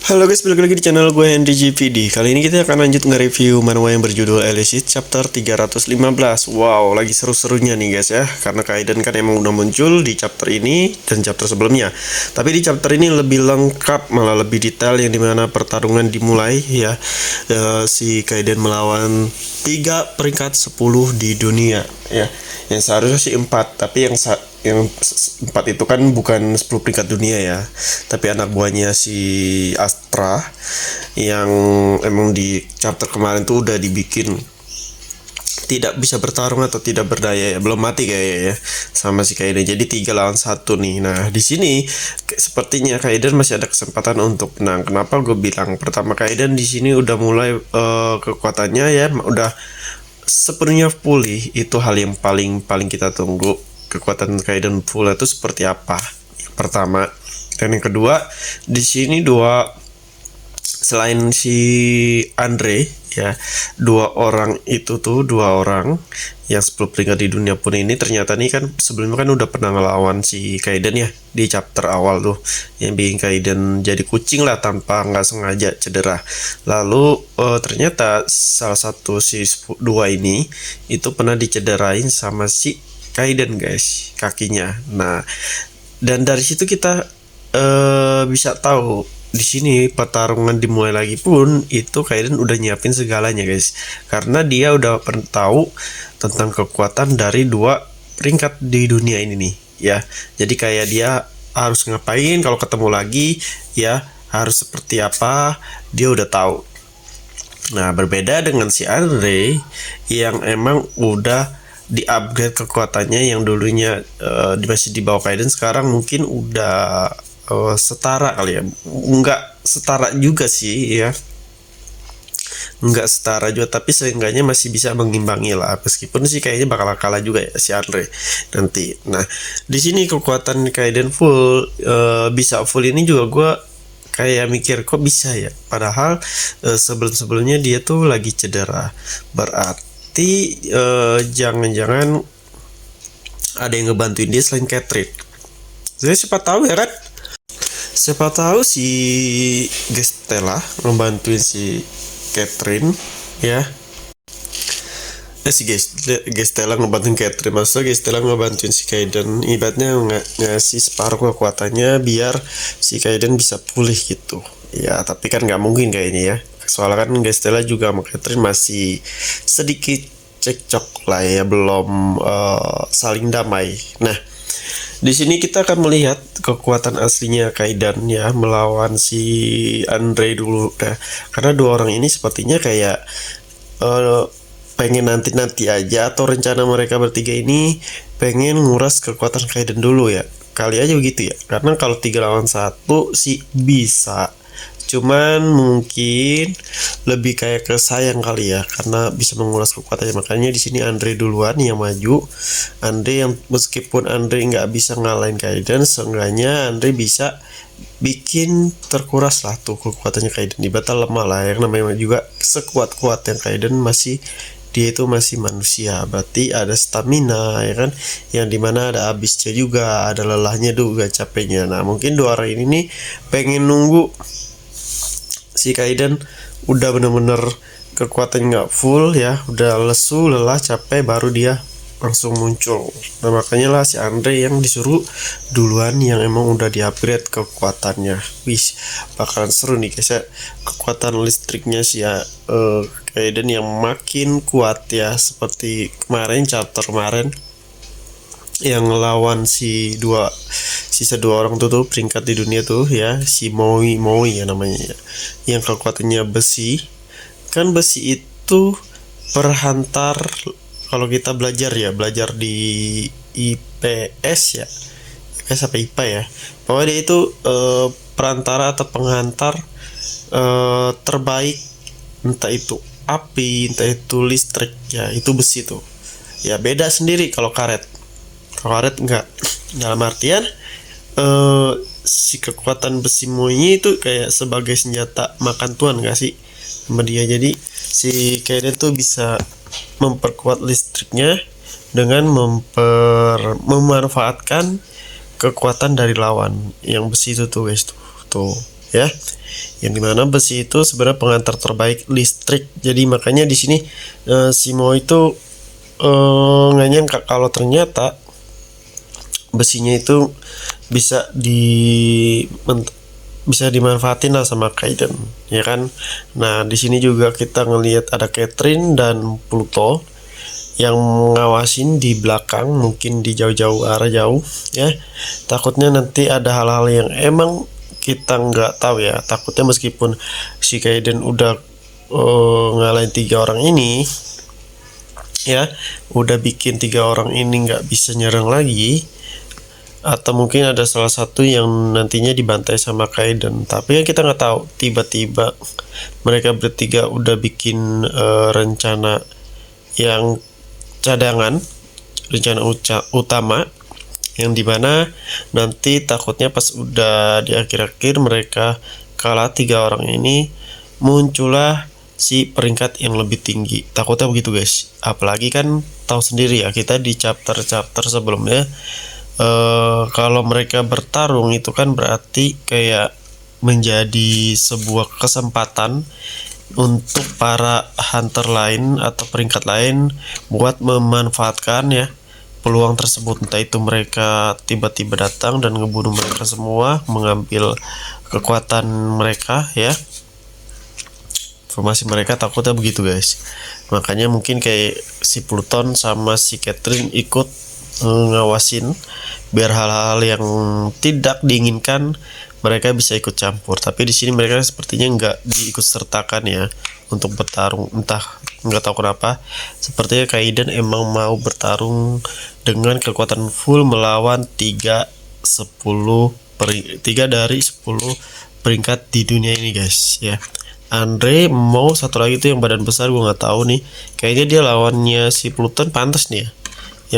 Halo guys, balik lagi di channel gue Henry GPD. Kali ini kita akan lanjut nge-review manhwa yang berjudul Elicit chapter 315. Wow, lagi seru-serunya nih guys ya. Karena Kaiden kan emang udah muncul di chapter ini dan chapter sebelumnya. Tapi di chapter ini lebih lengkap, malah lebih detail, yang dimana pertarungan dimulai ya. Si Kaiden melawan 3 peringkat 10 di dunia ya. Yang seharusnya sih 4, tapi yang 4 itu kan bukan 10 peringkat dunia ya, tapi anak buahnya si Astra yang emang di chapter kemarin tuh udah dibikin tidak bisa bertarung atau tidak berdaya ya, belum mati kayaknya ya sama si Kaiden. Jadi 3 lawan 1 nih. Nah, di sini sepertinya Kaiden masih ada kesempatan untuk menang. Kenapa gue bilang? Pertama, Kaiden di sini udah mulai kekuatannya ya udah sepenuhnya pulih. Itu hal yang paling kita tunggu. Kekuatan Kaiden full itu seperti apa? Yang pertama, dan yang kedua, di sini selain si Andre ya, dua orang yang 10 peringkat di dunia pun ini ternyata nih kan sebelumnya kan udah pernah ngelawan si Kaiden ya di chapter awal tuh, yang bikin Kaiden jadi kucing lah tanpa nggak sengaja cedera. Lalu ternyata salah satu si dua ini itu pernah dicederain sama si Kaiden guys, kakinya. Nah, dan dari situ kita bisa tahu di sini pertarungan dimulai lagi pun itu Kaiden udah nyiapin segalanya guys, karena dia udah pernah tahu tentang kekuatan dari 2 peringkat di dunia ini nih ya. Jadi kayak dia harus ngapain kalau ketemu lagi ya, harus seperti apa dia udah tahu. Nah, berbeda dengan si Andre yang emang udah di-upgrade kekuatannya, yang dulunya masih di bawah Kaiden, sekarang mungkin udah setara kali ya. Enggak setara juga sih ya, enggak setara juga, tapi seenggaknya masih bisa mengimbangi lah, meskipun sih kayaknya bakal kalah juga ya si Andre nanti. Nah, di sini kekuatan Kaiden full, bisa full ini juga gue kayak mikir kok bisa ya, padahal sebelum-sebelumnya dia tuh lagi cedera. Berarti jangan-jangan ada yang ngebantuin dia selain Catherine. Jadi siapa tahu ya kan, siapa tahu si Gestella ngebantuin si Catherine ya. Si Gestella ngebantuin Catherine, maksudnya Gestella ngebantuin si Kaiden, ibaratnya ngasih separuh kekuatannya biar si Kaiden bisa pulih gitu ya. Tapi kan nggak mungkin kayaknya ya, soalnya kan Gestella juga sama Catherine masih sedikit cekcok lah ya, belum saling damai. Nah, di sini kita akan melihat kekuatan aslinya Kaiden ya melawan si Andre dulu. Nah, karena 2 orang ini sepertinya kayak pengen nanti aja, atau rencana mereka bertiga ini pengen nguras kekuatan Kaiden dulu ya. Kali aja begitu ya. Karena kalau 3 lawan 1 sih bisa. Cuman mungkin lebih kayak ke sayang kali ya, karena bisa menguras kekuatannya. Makanya di sini Andre duluan yang maju. Andre yang meskipun Andre nggak bisa ngalahin Kaiden, seenggaknya Andre bisa bikin terkuras lah tuh kekuatannya Kaiden. Di batal lemah lah, yang namanya juga sekuat-kuat yang Kaiden masih, dia itu masih manusia, berarti ada stamina ya kan, yang dimana ada habisnya juga, ada lelahnya juga, capeknya. Nah, mungkin 2 orang ini nih pengen nunggu si Kaiden udah bener-bener kekuatan nggak full ya, udah lesu, lelah, capek, baru dia langsung muncul. Nah, makanya lah si Andre yang disuruh duluan, yang emang udah di-upgrade kekuatannya. Wih, bakalan seru nih guys ya, kekuatan listriknya si Kaiden yang makin kuat ya, seperti kemarin chapter kemarin yang ngelawan sisa 2 orang tuh peringkat di dunia tuh ya, si Moi ya namanya ya, yang kekuatannya besi. Kan besi itu perhantar, kalau kita belajar di IPS ya, IPS apa IPA ya, pokoknya dia itu perantara atau penghantar terbaik, entah itu api, entah itu listrik ya, itu besi tuh ya. Beda sendiri kalau karet enggak, dalam artian si kekuatan besi Moi itu kayak sebagai senjata makan tuan gak sih sama dia. Jadi si Kaiden tuh bisa memperkuat listriknya dengan memanfaatkan kekuatan dari lawan yang besi itu tuh guys tuh ya, yang dimana besi itu sebenarnya pengantar terbaik listrik. Jadi makanya di sini si Mo itu nggak nyangka kalau ternyata besinya itu bisa bisa dimanfaatin lah sama Kaiden, ya kan. Nah di sini juga kita ngelihat ada Catherine dan Pluto yang ngawasin di belakang, mungkin di jauh-jauh arah jauh ya. Takutnya nanti ada hal-hal yang emang kita nggak tahu ya. Takutnya meskipun si Kaiden udah ngalahin 3 orang ini ya, udah bikin 3 orang ini nggak bisa nyerang lagi, atau mungkin ada salah satu yang nantinya dibantai sama Kaiden. Tapi yang kita nggak tahu, tiba-tiba mereka bertiga udah bikin rencana yang cadangan, rencana utama, yang dimana nanti takutnya pas udah di akhir-akhir mereka kalah 3 orang ini, muncullah si peringkat yang lebih tinggi. Takutnya begitu guys. Apalagi kan tahu sendiri ya, kita di chapter sebelumnya kalau mereka bertarung itu kan berarti kayak menjadi sebuah kesempatan untuk para hunter lain atau peringkat lain buat memanfaatkan ya peluang tersebut. Entah itu mereka tiba-tiba datang dan ngebunuh mereka semua, mengambil kekuatan mereka ya, formasi mereka. Takutnya begitu guys. Makanya mungkin kayak si Pluton sama si Catherine ikut ngawasin biar hal-hal yang tidak diinginkan mereka bisa ikut campur. Tapi di sini mereka sepertinya nggak diikut sertakan ya untuk bertarung. Entah, nggak tahu kenapa. Sepertinya Kaiden emang mau bertarung dengan kekuatan full melawan 3 dari 10 peringkat di dunia ini guys ya. Andre mau satu lagi tuh yang badan besar, gue nggak tahu nih. Kayaknya dia lawannya si Pluton pantas nih ya.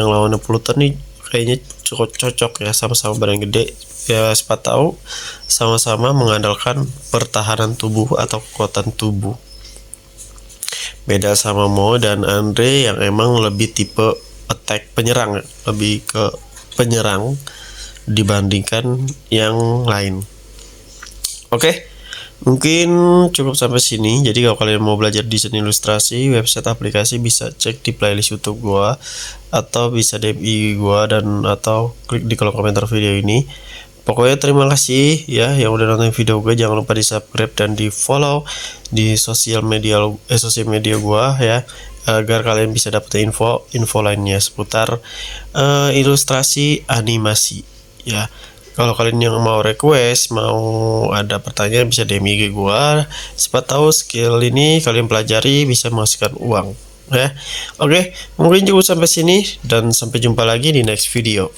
Yang lawannya Pluton nih kayaknya cukup cocok ya, sama-sama badan gede ya, siapa tahu sama-sama mengandalkan pertahanan tubuh atau kekuatan tubuh. Beda sama Mo dan Andre yang emang lebih tipe attack, penyerang, lebih ke penyerang dibandingkan yang lain. Oke, mungkin cukup sampai sini. Jadi kalau kalian mau belajar desain ilustrasi, website, aplikasi, bisa cek di playlist YouTube gua, atau bisa DM IG gua, dan atau klik di kolom komentar video ini. Pokoknya terima kasih ya yang udah nonton video gue. Jangan lupa di subscribe dan di follow di sosial media gua ya, agar kalian bisa dapat info lainnya seputar ilustrasi animasi ya. Kalau kalian yang mau request, mau ada pertanyaan, bisa DM IG gua. Siapa tahu skill ini kalian pelajari bisa menghasilkan uang ya. Oke, mungkin cukup sampai sini dan sampai jumpa lagi di next video.